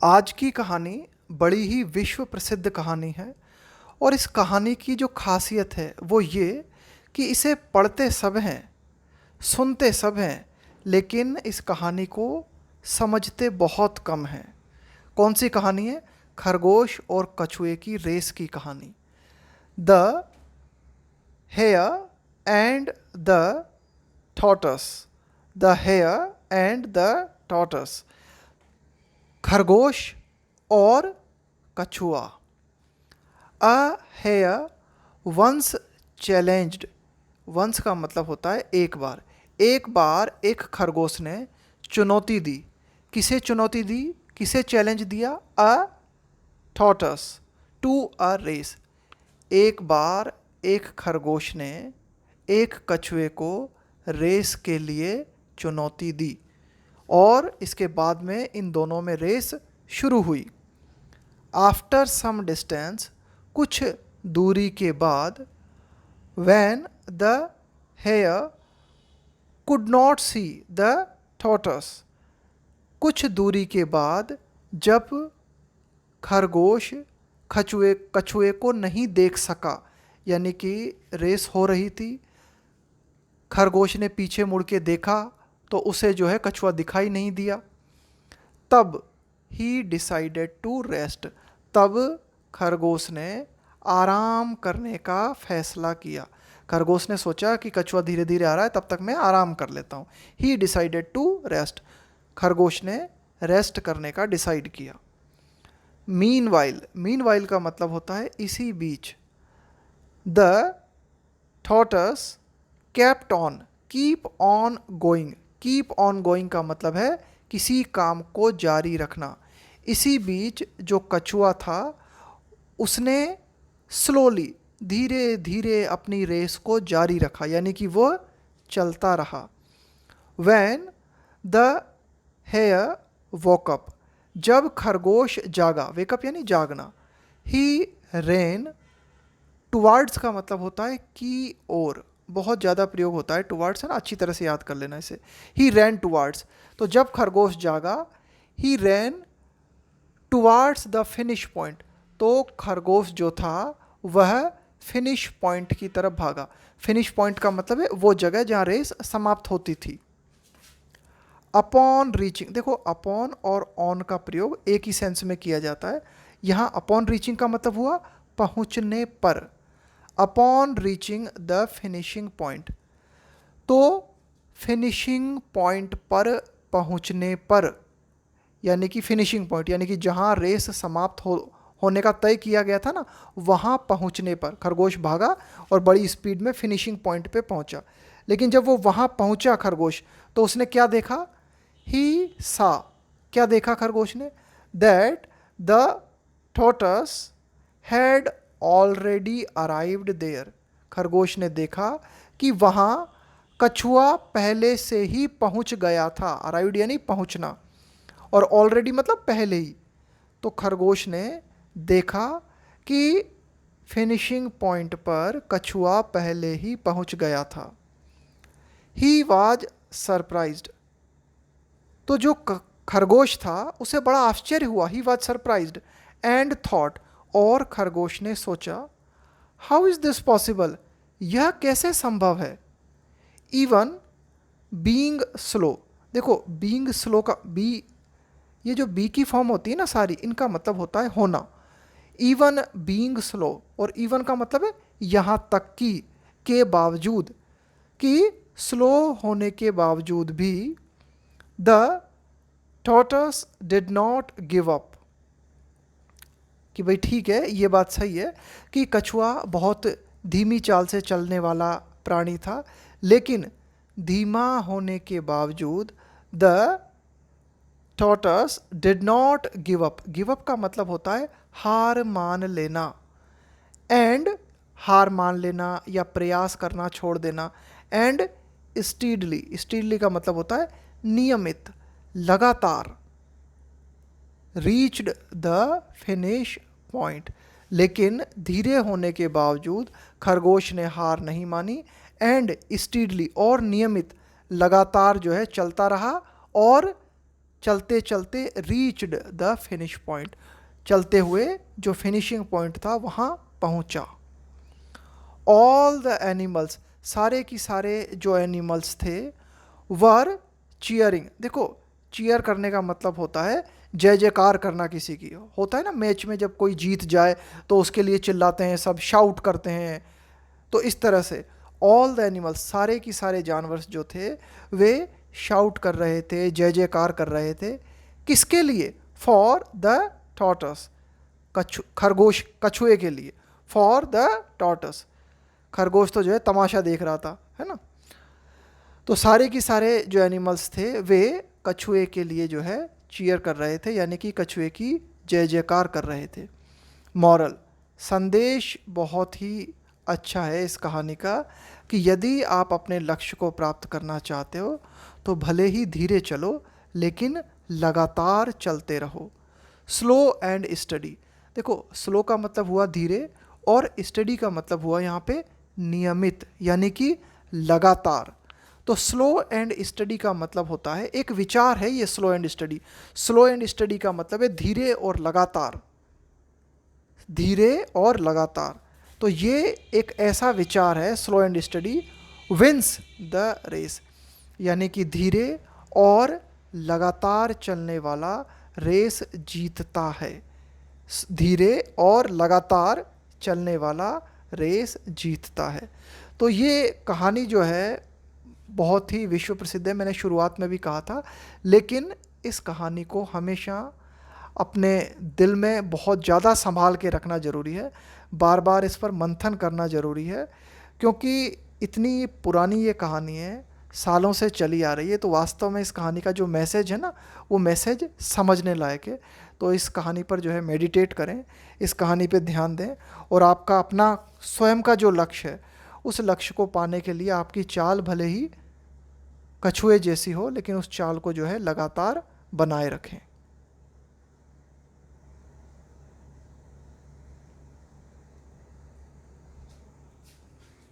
आज की कहानी बड़ी ही विश्व प्रसिद्ध कहानी है और इस कहानी की जो खासियत है वो ये कि इसे पढ़ते सब हैं, सुनते सब हैं, लेकिन इस कहानी को समझते बहुत कम हैं। कौन सी कहानी है? खरगोश और कछुए की रेस की कहानी। The hare and the tortoise. The hare and the tortoise. खरगोश और कछुआ। A hare once challenged. Once का मतलब होता है एक बार। एक बार एक खरगोश ने चुनौती दी। किसे चुनौती दी? किसे चैलेंज दिया? अ टॉर्टस टू अ रेस। एक बार एक खरगोश ने एक कछुए को रेस के लिए चुनौती दी और इसके बाद में इन दोनों में रेस शुरू हुई। आफ्टर सम डिस्टेंस, कुछ दूरी के बाद, when the hare could not see the tortoise, कुछ दूरी के बाद जब खरगोश कछुए को नहीं देख सका, यानी कि रेस हो रही थी, खरगोश ने पीछे मुड़ के देखा तो उसे जो है कछुआ दिखाई नहीं दिया। तब ही डिसाइडेड टू रेस्ट। तब खरगोश ने आराम करने का फैसला किया। खरगोश ने सोचा कि कछुआ धीरे धीरे आ रहा है, तब तक मैं आराम कर लेता हूँ। He decided to rest. खरगोश ने रेस्ट करने का डिसाइड किया। मीनवाइल का मतलब होता है इसी बीच। The tortoise kept on. Keep on going. Keep on going का मतलब है किसी काम को जारी रखना। इसी बीच जो कछुआ था उसने स्लोली, धीरे धीरे अपनी रेस को जारी रखा, यानी कि वो चलता रहा। When the hare woke up. जब खरगोश जागा, वेकअप यानी जागना। ही रेन। टुवार्ड्स का मतलब होता है की ओर, बहुत ज़्यादा प्रयोग होता है टुवार्ड्स, है ना, अच्छी तरह से याद कर लेना इसे। ही रैन टुवार्ड्स। तो जब खरगोश जागा, ही रैन टुवार्ड्स द फिनिश पॉइंट। तो खरगोश जो था वह फिनिश पॉइंट की तरफ भागा। फिनिश पॉइंट का मतलब है वो जगह जहाँ रेस समाप्त होती थी। अपॉन रीचिंग, देखो अपॉन और ऑन का प्रयोग एक ही सेंस में किया जाता है। यहाँ अपॉन रीचिंग का मतलब हुआ पहुँचने पर। Upon reaching the finishing point. तो फिनिशिंग पॉइंट पर पहुंचने पर, यानी कि फिनिशिंग पॉइंट यानी कि जहां रेस समाप्त होने का तय किया गया था ना, वहां पहुंचने पर खरगोश भागा और बड़ी स्पीड में फिनिशिंग पॉइंट पे पहुंचा। लेकिन जब वो वहां पहुंचा खरगोश, तो उसने क्या देखा? ही सा। क्या देखा खरगोश ने? That the tortoise had already arrived there. खरगोश ने देखा कि वहाँ कछुआ पहले से ही पहुँच गया था। अराइव्ड यानी पहुँचना, और ऑलरेडी मतलब पहले ही। तो खरगोश ने देखा कि फिनिशिंग पॉइंट पर कछुआ पहले ही पहुँच गया था। He was surprised. तो जो खरगोश था उसे बड़ा आश्चर्य हुआ। He was surprised and thought. और खरगोश ने सोचा, हाउ इज दिस पॉसिबल, यह कैसे संभव है? Even being slow. देखो बीइंग स्लो का बी, ये जो बी की फॉर्म होती है ना सारी, इनका मतलब होता है होना। इवन बीइंग स्लो, और इवन का मतलब है यहाँ तक कि, के बावजूद, कि स्लो होने के बावजूद भी the tortoise did not give up. कि भाई ठीक है, ये बात सही है कि कछुआ बहुत धीमी चाल से चलने वाला प्राणी था, लेकिन धीमा होने के बावजूद the tortoise did not give up. Give up का मतलब होता है हार मान लेना, एंड हार मान लेना या प्रयास करना छोड़ देना। एंड स्टीडली का मतलब होता है नियमित, लगातार। Reached the finish point. लेकिन धीरे होने के बावजूद खरगोश ने हार नहीं मानी। एंड स्टीडली, और नियमित, लगातार जो है चलता रहा और चलते चलते रीच्ड द फिनिश पॉइंट, चलते हुए जो फिनिशिंग पॉइंट था वहाँ पहुँचा। ऑल द एनिमल्स, सारे की सारे जो एनिमल्स थे, वर चीयरिंग। देखो चीयर करने का मतलब होता है जय जयकार करना, किसी की होता है ना मैच में जब कोई जीत जाए तो उसके लिए चिल्लाते हैं, सब शाउट करते हैं। तो इस तरह से ऑल द एनिमल्स, सारे की सारे जानवर जो थे वे शाउट कर रहे थे, जय जयकार कर रहे थे। किसके लिए? फॉर द टॉर्टस, खरगोश, कछुए के लिए। फॉर द टॉर्टस, खरगोश तो जो है तमाशा देख रहा था, है ना। तो सारे की सारे जो एनिमल्स थे वे कछुए के लिए जो है चीयर कर रहे थे, यानी कि कछुए की जय जयकार कर रहे थे। मॉरल, संदेश बहुत ही अच्छा है इस कहानी का कि यदि आप अपने लक्ष्य को प्राप्त करना चाहते हो तो भले ही धीरे चलो लेकिन लगातार चलते रहो। स्लो एंड स्टडी, देखो स्लो का मतलब हुआ धीरे और स्टडी का मतलब हुआ यहाँ पे नियमित, यानी कि लगातार। तो स्लो एंड स्टडी का मतलब होता है, एक विचार है ये slow and study. Slow and study का मतलब है धीरे और लगातार, धीरे और लगातार। तो ये एक ऐसा विचार है, slow and steady wins the race, यानी कि धीरे और लगातार चलने वाला रेस जीतता है। धीरे और लगातार चलने वाला रेस जीतता है। तो ये कहानी जो है बहुत ही विश्व प्रसिद्ध है, मैंने शुरुआत में भी कहा था, लेकिन इस कहानी को हमेशा अपने दिल में बहुत ज़्यादा संभाल के रखना ज़रूरी है, बार बार इस पर मंथन करना ज़रूरी है, क्योंकि इतनी पुरानी ये कहानी है, सालों से चली आ रही है। तो वास्तव में इस कहानी का जो मैसेज है ना, वो मैसेज समझने लायक है। तो इस कहानी पर जो है मेडिटेट करें, इस कहानी पे ध्यान दें, और आपका अपना स्वयं का जो लक्ष्य है उस लक्ष्य को पाने के लिए आपकी चाल भले ही कछुए जैसी हो, लेकिन उस चाल को जो है लगातार बनाए रखें।